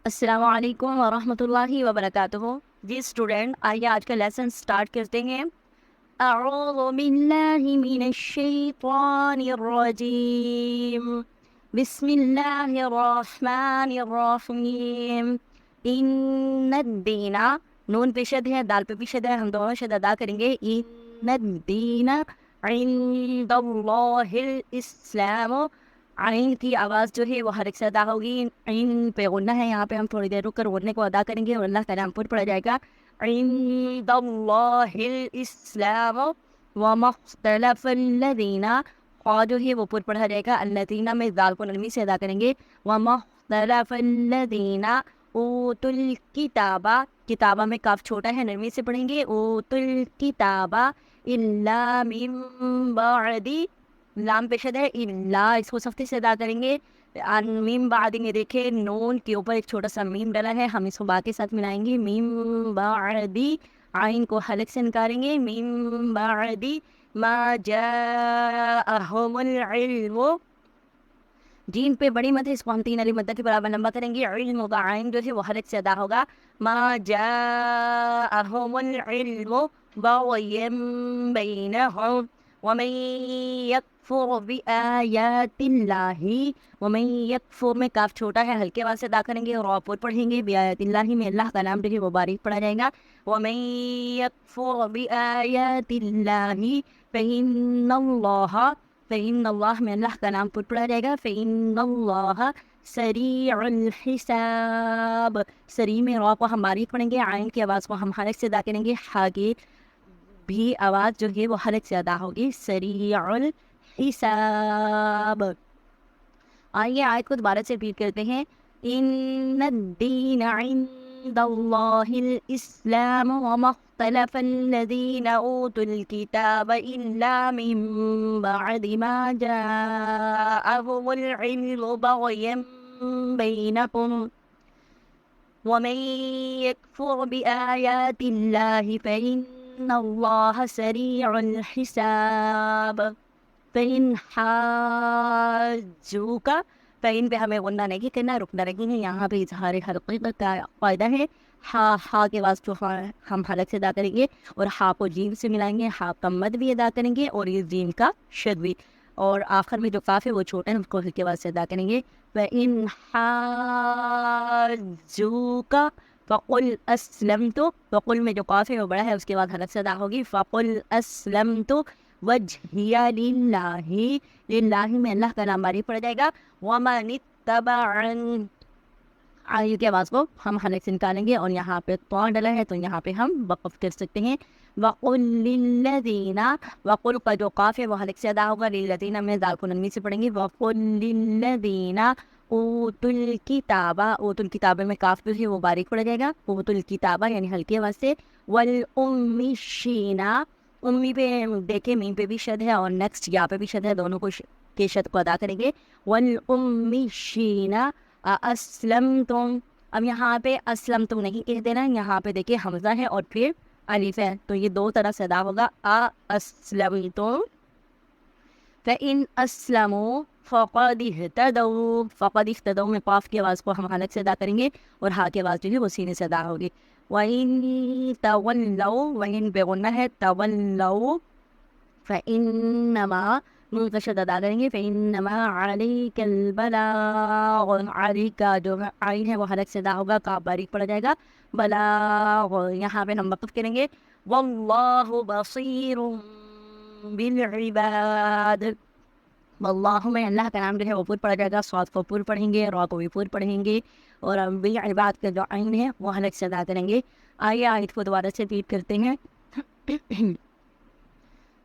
السلام علیکم ورحمۃ اللہ وبرکاتہ۔ جی اسٹوڈنٹ، آئیے آج کا لیسن سٹارٹ کرتے ہیں۔ اعوذ باللہ من الشیطان الرجیم، بسم اللہ الرحمن الرحیم۔ ان الدین، نون پہ شد ہے، دال پہ بھی شد ہے، ہم دونوں شد ادا کریں گے۔ ان الدین عند اللہ الاسلام، عین کی آواز جو ہے وہ حرک سے ادا ہوگی۔ عین پہ غنہ ہے، یہاں پہ ہم تھوڑی دیر رک کر غننے کو ادا کریں گے اور اللہ کا نام پر پڑا جائے گا۔ عند اللہ الاسلام وما اختلف الذین، خواہ جو ہے وہ پر پڑھا جائے گا، الذین میں دال کو نرمی سے ادا کریں گے۔ وما اختلف الذین اوتوا الکتاب، کتابہ میں کاف چھوٹا ہے، نرمی سے پڑھیں گے۔ اوتوا الکتاب الا من بعد، لام پیشد ہے، الا اس کو سختی سے ادا کریں گے۔ میم بعد میں دیکھیں نون کے اوپر ایک چھوٹا سا میم ڈلا ہے، ہم اس کو با کے ساتھ ملائیں گے۔ میم بعدی، عین کو حلق سے نکالیں گے۔ میم بعدی ما جاءہم العلم، جین پہ بڑی مد ہے، اس کو ہم تین علی مدہ کے برابر لمبا کریں گے۔ علم کا عین جو ہے وہ حرک سے ادا ہوگا۔ ما جاءہم العلم بغیا بینہم ومن یکفر بآیات اللہ، ومن یکفر میں کاف چھوٹا ہے، ہلکے آواز سے ادا کریں گے اور اوپر پڑھیں گے۔ بآیات اللہ میں اللہ کا نام جو ہے وہ باریک پڑھا جائے گا۔ ومن یکفر بآیات اللہ فإن اللہ، فإن اللہ میں اللہ کا نام پر پڑھا جائے گا۔ فإن اللہ سریع الحساب، سریع میں را کو ہم باریک پڑھیں گے، عین کی آواز کو ہم حرک سے ادا کریں گے، ہا کی بھی آواز جو ہے وہ حرک سے ادا ہوگی۔ سریع الحساب۔ آئیے آیت کو دوبارہ سے ریپیٹ کرتے ہیں۔ ان الدین عند اللہ الاسلام وما اختلف الذین اوتوا الکتاب الا من بعد ما جاءہم العلم بغیا بینکم ومن یکفر بآیات اللہ فإن اللہ سریع الحساب۔ فإن حاجوک، فإن پہ ہمیں غنہ نہیں کرنا، رکنا نہیں ہے، یہاں پہ اظہار حلقی کا قاعدہ ہے۔ ہا کے بعد جو ہم حلق سے ادا کریں گے اور ہا کو جیم سے ملائیں گے، ہا کا مد بھی ادا کریں گے اور یہ جیم کا شد بھی، اور آخر میں جو کاف ہے وہ چھوٹا ہے، اس کو ہلکے آواز سے ادا کریں گے۔ فإن حاجوک فقل اسلمت، فقل میں جو قاف ہے وہ بڑا ہے، اس کے بعد حلق سے ادا ہوگی۔ فقل اسلمت وجہی للہ، للہ میں اللہ کا نام باریک پڑ جائے گا۔ ومن اتبعن، آئی کی آواز کو ہم حلق سے نکالیں گے اور یہاں پہ تو ڈلا ہے تو یہاں پہ ہم وقف کر سکتے ہیں۔ وقل للذین، وقل کا جو قاف ہے وہ حلق سے ادا ہوگا، للذین میں دال کو نرمی سے پڑھیں گے۔ وقل للذین اوتوا الکتاب، اوتوا الکتاب میں کاف جو ہے وہ باریک پڑ جائے گا، اوتوا الکتاب یعنی ہلکی آواز سے۔ والامیشین، امی پہ دیکھیں میم پہ بھی شد ہے اور نیکسٹ یا پہ بھی شد ہے، دونوں کو کے شد کو ادا کریں گے۔ والامیشین اسلمتم، اب یہاں پہ اسلمتم نہیں کہہ دینا، یہاں پہ دیکھیں حمزہ ہے اور پھر الف ہے، تو یہ دو طرح سے ادا ہوگا۔ اسلمتم فإن اسلموا فقد اهتدوا، فقد اهتدوا میں قاف کی آواز کو ہم حلق سے ادا کریں گے اور ہا کی آواز جو ہے وہ سینے سے ادا ہوگی۔ وَإِن تَوَلَّوْا، وَإِن بے غنہ ہے، تَوَلَّوْا فَإِنَّمَا، نون کا شد ادا کریں گے، فَإِنَّمَا عَلَيْكَ الْبَلَاغُ، علی کا جو عین ہے وہ حلق سے ادا ہوگا، کاف باریک پڑ جائے گا۔ بلاغ، یہاں پہ ہم وقف کریں گے۔ وَاللَّهُ بَصِيرٌ بِالْعِبَادِ، واللہ میں اللہ کا نام جو ہے وہ پور پڑا جائے گا، صاد کو پور پڑھیں گے، را کو بھی پور پڑھیں گے اور بالعباد کا جو عین ہے وہ حلق سے ادا کریں گے۔ آئیے آیت کو دوبارہ سے ریپیٹ کرتے ہیں۔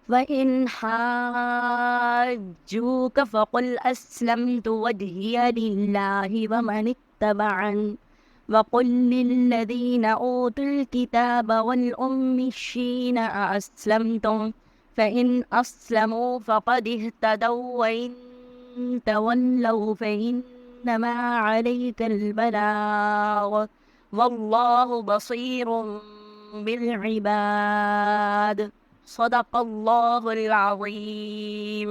وَإِنْ حَاجُّوكَ فَقُلْ أَسْلَمْتُ وَجْهِيَ لِلَّهِ وَمَنِ اتَّبَعَنِ وَقُلْ لِلَّذِينَ أُوتُوا الْكِتَابَ وَالْأُمِّيِّينَ أَأَسْلَمْتُمْ فَإِنْ أَسْلَمُوا فَقَدِ اهْتَدَوْا وَإِنْ تَوَلَّوْا فَإِنَّمَا عَلَيْكَ الْبَلَاغُ وَاللَّهُ بَصِيرٌ بِالْعِبَادِ۔ صدق اللہ العظیم۔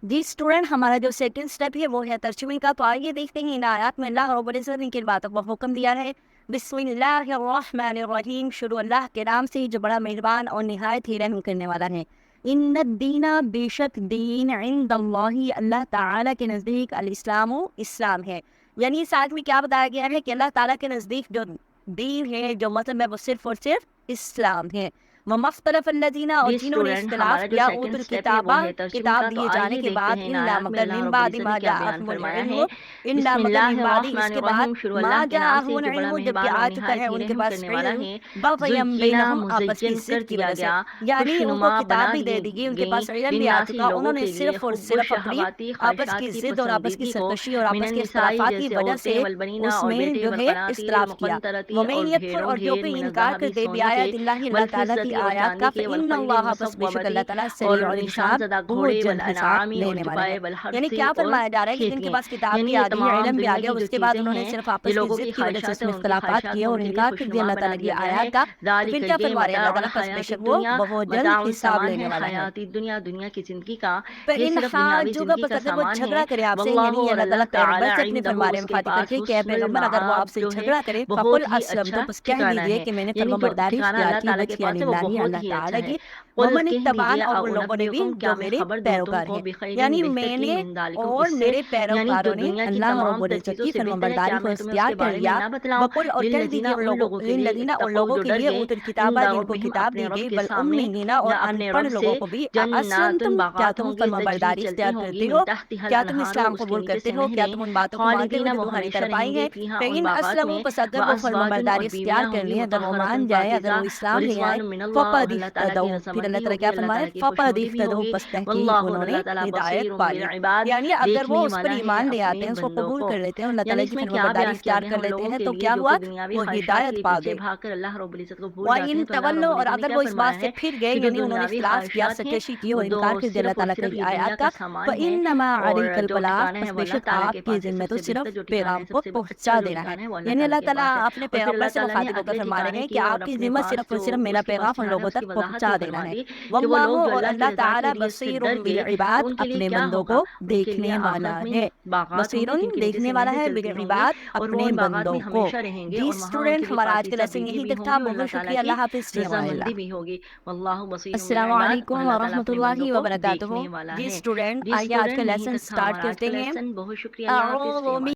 جی اسٹوڈنٹ، ہمارا جو سیکنڈ اسٹیپ ہے وہ ہے ترجمے کا. تو آئیے دیکھتے ہیں ان آیات میں اللہ رب العزت نے کن باتوں کو حکم دیا ہے. بسم اللہ الرحمن الرحیم. شروع اللہ کے نام سے جو بڑا مہربان اور نہایت ہی رحم کرنے والا ہے. ان الدین، بے شک دین، عند اللہ، اللہ تعالیٰ کے نزدیک، الاسلام، اسلام ہے. یعنی اس آیت میں کیا بتایا گیا ہے کہ اللہ تعالیٰ کے نزدیک جو دین ہے، جو مطلب ہے وہ صرف اور صرف اسلام ہے. وَمَخْتَلَفَ الَّذِينَ، اور جی جنہوں نے اسٹوڈنٹ، ہمارا اختلاف جو کیا، اوت سیکنڈ اسٹیپ ہے الکتابہ، وہ ہے ترجمے کتاب کا. تو دیے جانے آئیے کے دیکھتے بعد، ہیں ان الا آیات میں مگر اللہ من رب بعد العزت ما نے کیا بیان جاءہم فرمایا العلم، ہے. الا بسم مگر اللہ من بعد اس الرحمن کے بعد الرحیم. شروع ما اللہ کے نام جاءہم سے جو بڑا العلم، جبکہ مہربان اور آ چکا ہے نہایت ہی ان کے رحم پاس کرنے والا علم، ہے. بغیم زُیِّنَ بینہم، آپس کی مزین کر ضد کی دیا وجہ سے. گیا، یعنی ان کو خوشنما کتاب بنا بھی دے دی دی گئی، ان کے گئیں پاس علم بھی آ للناسی چکا. انہوں لوگوں نے کے لیے صرف اور حب صرف اپنی الشہواتی آپس کی خواہشات کی ضد اور آپس کی پسندیدگی کو سرکشی اور من آپس کے النسائی اختلافات کی جیسے وجہ عورتیں سے والبنینا اس اور میں بیٹے جو ہے والقناطیر اختلاف کیا. المقنطرتی اور وَمَن يَكْفُرْ، ڈھیروں اور جو ڈھیر کوئی من انکار کر الذهب دے سونے کے بیایات اللہ، اللہ تعالیٰ کی والفضة اور آیات چاندی کا، کے فَإِنَّ والخیل اللَّهَ، پس بے شک المصومۃ اللہ تعالیٰ اور سریع نشان الحساب، زدہ بہت گھوڑے جلد حساب والانعام اور لینے والا ہے. جبائے یعنی والحرث کیا اور فرمایا جا رہا ہے کہ جن کے کھیتیاں. پاس کتاب بھی یعنی آ یہ گئی ہے، تمام علم بھی آ دنیا گیا، کی جو اس کے بعد چیزیں انہوں نے ہیں، صرف جو آپس کی لوگوں کی ضد کی وجہ سے خواہشات اس ہیں، میں ان کی اختلافات خواہشات کیے میں اور ان کے لیے انکار کر دیا خوشنما اللہ بنا تعالیٰ کی دیا گیا ہے. آیات کا. تو پھر ذالک کیا یہ فرما رہے ہیں اللہ متاع تعالیٰ، پس بے الحیات شک وہ الدنیا، بہت متاع جلد حساب سامان لینے ہے والا ہے. حیاتی دنیا کی زندگی کا. یہ فَإِنْ صرف دنیاوی حاجُّوكَ، زندگی بس کا اگر وہ سامان ہے. جھگڑا کرے آپ سے، واللہ، یعنی اور اللہ تعالیٰ اللہ پیغمبر تعالی سے اپنے عنہ فرما رہے ہیں اس کے مخاطب کر پاس کے کہ اے حسن پیغمبر، اگر وہ آپ المآب سے جو ہے جھگڑا کرے، بہت فَقُلْ ہی أَسْلَمْتُ، اچھا بس کہہ ٹھکانہ دیجئے ہے. کہ میں نے یعنی فرما جو برداری ٹھکانہ اختیار اللہ کی، تعالیٰ کے وجہ پاس ہے وہ للہ، بہت اللہ ہی اچھا تعالیٰ ہے. کی. قل وَمَنِ کہہ اتَّبَعَنِ، دیجئے اور ان لوگوں نے بھی اُنبئکم، کیا جو میں میرے خبر دوں تم پیروکار کو ہیں. بخیر یعنی بہتر میں کی نے من ذالکم، اور اس سے، میرے یعنی جو پیروکاروں نے دنیا کی اللہ رب تمام تر العزت چیزوں کی سے فرما بہتر ہے. کیا برداری کو میں تمہیں اس اختیار کے کر بارے میں لیا. نہ بتلاؤں؟ وَقُلْ، اور کہہ للذین، دیجئے ان لوگوں کے لیے ان اتقوا لوگوں جو کے ڈر لیے گئے، اوت الکتابہ، عند جن کو ربہم کتاب اپنے دی رب گئی، کے سامنے والأمیین، اور یا ان اپنے پڑھ رب لوگوں سے، کو بھی. جنات اسلمتم، کیا باغات تم ہوں گے فرما تجری برداری چلتی اختیار ہوں گی کرتے من ہو؟ تحتها کیا تم الانہار، اسلام اس کے قبول نیچے کرتے سے ہو؟ کیا نہریں. تم ان باتوں کو مانتے ہو خالدین، جو وہ تمہاری ہمیشہ طرف رہیں آئی گے ہیں؟ فیہا، ان فَإِنْ باغات میں. أَسْلَمُوا، پس اگر وہ فرما وازواج، اور برداری اختیار بیویاں کر ہوں گی لیں، اگر وہ مطہرۃ مان جائیں، اگر پاکیزہ، وہ اسلام لے آئیں، ورضوان من اللہ، اور فَقَدْ اللہ تعالیٰ کی اهْتَدَوْا، پھر رضامندی اللہ تعالیٰ کیا ہوگی، اللہ فرمائے؟ تعالیٰ کی فَقَدْ خوشنودی بھی اهْتَدَوْا، ہوگی. پس تحقیق واللہ، اور انہوں نے اللہ تعالیٰ ہدایت بصیر پا لی. بالعباد، یعنی اگر وہ دیکھنے اس پر والا ہے ایمان لے آتے اپنے ہیں، اس کو بندوں قبول کو. کر لیتے ہیں، اللہ یعنی تعالیٰ اس کی میں فرما کیا برداری بیان کیا اختیار گیا کر ہے؟ ان لیتے لوگوں ہیں، کے تو لیے کیا جو ہوا؟ کہ دنیاوی وہ خواہشات ہدایت کے پا پیچھے گئے. بھاگ کر اللہ رب العزت کو بھول جاتے ہیں. وَإِن تو اللہ رب تَوَلَّوْا، اور العزت نے اگر کیا وہ اس بات فرمایا سے ہے پھر گئے، کہ جو یعنی انہوں نے دنیاوی اختلاف کیا، خواہشات ہیں سرکشی کی وہ اور دو انکار کر دیا اللہ صرف اور تعالیٰ صرف کی یہ دنیا آیات کا کا، سامان ہے. فَإِنَّمَا اور عَلَيْكَ جو الْبَلَاغُ، ٹھکانا ہے بس وہ بے اللہ شک تعالیٰ کے آپ کی پاس ہے. ذمہ سب تو سے صرف بہتر جو ٹھکانا ہے، پیغام سب کو سے اچھا پہنچا جو دینا ہے. ٹھکانا ہے وہ اللہ یعنی تعالیٰ اللہ کے تعالیٰ پاس ہے. اپنے اور پھر پیغمبر اللہ سے تعالیٰ نے مخاطب ہو کر اگلے فرما رہے ٹھکانے ہیں کہ کی اور آپ کی اپنے ذمہ پاس صرف اور جو صرف میرا اس کے پاس پیغام ان ٹھہرا ہے لوگوں اس کی تک وضاحت پہنچا بھی دینا فرما ہے. دی کہ وہ واللہ، لوگ جو اور اللہ کی اللہ رضا کے تعالیٰ لیے اس سے بصیر ڈر گئے، بالعباد، ان کے لیے اپنے کیا بندوں ہوگا؟ کو ان کے لیے دیکھنے والا آخرت میں ہے. باغات ہوں بصیر، گے جن کے نیچے دیکھنے سے والا نہریں ہے، چلتی ہوں گی، بالعباد، اور وہ اپنے ان باغات میں بندوں کو. ہمیشہ رہیں گے. جی اور وہاں ان کے اسٹوڈنٹ، لیے ہمارا آج کا پاکیزہ لیسن بیوی یہی بھی تک ہوں تھا. گی اور اللہ بہت تعالیٰ شکریہ. کی اللہ حافظ جی ہمارے رضامندی اللہ. بھی ہوگی. واللہ بصیر السلام بالعباد، اور علیکم اللہ تعالیٰ ورحمۃ اپنے اللہ بندوں کو وبرکاتہ. دیکھنے والا جی ہے. اسٹوڈنٹ، جی آئیے آج کا اسٹوڈنٹ، یہیں لیسن تک تھا سٹارٹ ہمارا آج کرتے کا ہیں. لیسن. بہت شکریہ. اللہ حافظ. فی اعوذ امان